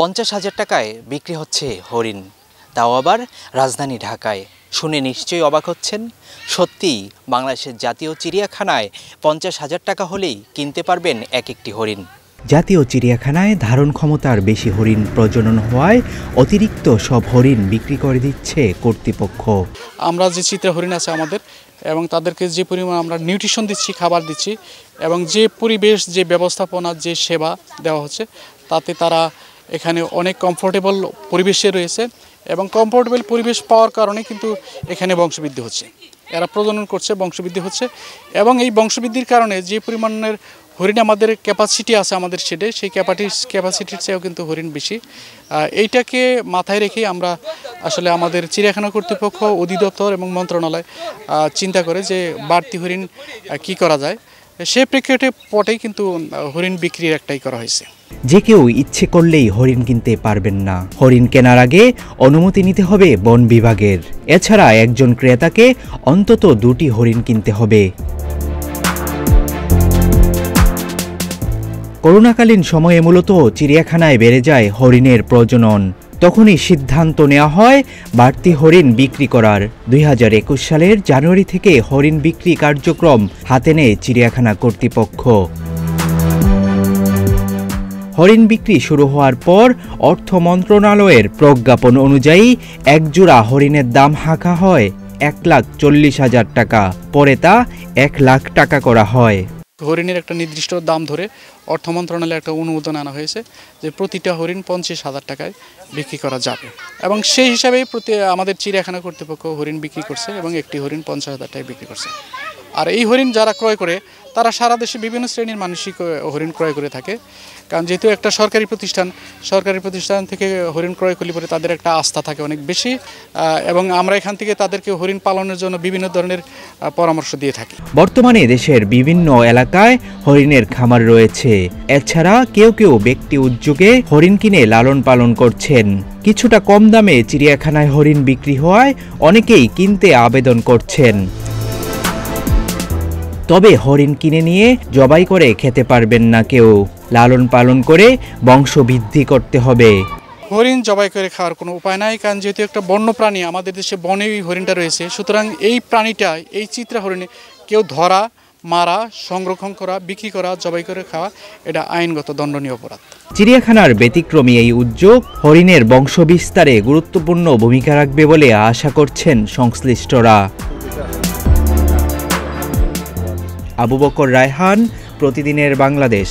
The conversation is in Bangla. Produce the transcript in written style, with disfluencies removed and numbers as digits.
50,000 টাকায় বিক্রি হচ্ছে হরিণ, তাও আবার রাজধানী ঢাকায়। শুনে নিশ্চয়ই অবাক হচ্ছেন। সত্যিই বাংলাদেশের জাতীয় চিড়িয়াখানায় 50,000 টাকা হলেই কিনতে পারবেন এক একটি হরিণ। জাতীয় চিড়িয়াখানায় ধারণ ক্ষমতার বেশি হরিণ প্রজনন হওয়ায় অতিরিক্ত সব হরিণ বিক্রি করে দিচ্ছে কর্তৃপক্ষ। আমরা যে চিত্রা হরিণ আছে আমাদের, এবং তাদেরকে যে পরিমাণ আমরা নিউট্রিশন দিচ্ছি, খাবার দিচ্ছি, এবং যে পরিবেশ, যে ব্যবস্থাপনা, যে সেবা দেওয়া হচ্ছে, তাতে তারা এখানে অনেক কমফোর্টেবল পরিবেশে রয়েছে। এবং কমফোর্টেবল পরিবেশ পাওয়ার কারণে কিন্তু এখানে বংশবৃদ্ধি হচ্ছে, এরা প্রজনন করছে, বংশবৃদ্ধি হচ্ছে। এবং এই বংশবৃদ্ধির কারণে যে পরিমাণের হরিণ আমাদের ক্যাপাসিটি আছে আমাদের শেডে, সেই ক্যাপাসিটির চেয়েও কিন্তু হরিণ বেশি। এইটাকে মাথায় রেখেই আমরা আসলে আমাদের চিড়িয়াখানা কর্তৃপক্ষ, অধিদপ্তর এবং মন্ত্রণালয় চিন্তা করে যে বাড়তি হরিণ কি করা যায়, সে প্রেক্ষাপটেই কিন্তু হরিণ বিক্রির একটাই করা হয়েছে। যে কেউ ইচ্ছে করলেই হরিণ কিনতে পারবেন না। হরিণ কেনার আগে অনুমতি নিতে হবে বন বিভাগের। এছাড়া একজন ক্রেতাকে অন্তত 2টি হরিণ কিনতে হবে। করোনাকালীন সময়ে মূলত চিড়িয়াখানায় বেড়ে যায় হরিণের প্রজনন। তখনই সিদ্ধান্ত নেওয়া হয় বাড়তি হরিণ বিক্রি করার। 2021 সালের জানুয়ারি থেকে হরিণ বিক্রি কার্যক্রম হাতে নেয় চিড়িয়াখানা কর্তৃপক্ষ। হরিণ বিক্রি শুরু হওয়ার পর অর্থ মন্ত্রণালয়ের প্রজ্ঞাপন অনুযায়ী এক জোড়া হরিণের দাম হাঁকা হয় 1,40,000 টাকা। পরে তা 1 লাখ টাকা করা হয়। হরিণের একটা নির্দিষ্ট দাম ধরে অর্থ মন্ত্রণালয়ে একটা অনুমোদন আনা হয়েছে যে প্রতিটা হরিণ 50,000 টাকায় বিক্রি করা যাবে, এবং সেই হিসাবেই আমাদের চিড়িয়াখানা কর্তৃপক্ষ হরিণ বিক্রি করছে, এবং একটি হরিণ 50,000 টাকায় বিক্রি করছে। আর এই হরিণ যারা ক্রয় করে, তারা সারা দেশে বিভিন্ন শ্রেণীর মানুষই হরিণ ক্রয় করে থাকে। কারণ যেহেতু একটা সরকারি প্রতিষ্ঠান থেকে হরিণ ক্রয় করলে পরে তাদের একটা আস্থা থাকে অনেক বেশি, এবং আমরা এখান থেকে তাদেরকে হরিণ পালনের জন্য বিভিন্ন ধরনের পরামর্শ দিয়ে থাকি। বর্তমানে দেশের বিভিন্ন এলাকায় হরিণের খামার রয়েছে। এছাড়া কেউ কেউ ব্যক্তি উদ্যোগে হরিণ কিনে লালন পালন করছেন। কিছুটা কম দামে চিড়িয়াখানায় হরিণ বিক্রি হওয়ায় অনেকেই কিনতে আবেদন করছেন। তবে হরিণ কিনে নিয়ে জবাই করে খেতে পারবেন না কেউ। লালন পালন করে বংশবৃদ্ধি করতে হবে। হরিণ জবাই করে খাওয়ার কোনো উপায় নাই, কারণ যেহেতু একটা বন্য প্রাণী, আমাদের দেশে বনেই হরিণটা রয়েছে। সুতরাং এই প্রাণীটা, এই চিত্রা হরিণে কেউ ধরা, মারা, সংরক্ষণ করা, বিক্রি করা, জবাই করে খাওয়া, এটা আইনগত দণ্ডনীয় অপরাধ। চিড়িয়াখানার ব্যতিক্রমী এই উদ্যোগ হরিণের বংশবিস্তারে গুরুত্বপূর্ণ ভূমিকা রাখবে বলে আশা করছেন সংশ্লিষ্টরা। আবু বকর রায়হান, প্রতিদিনের বাংলাদেশ।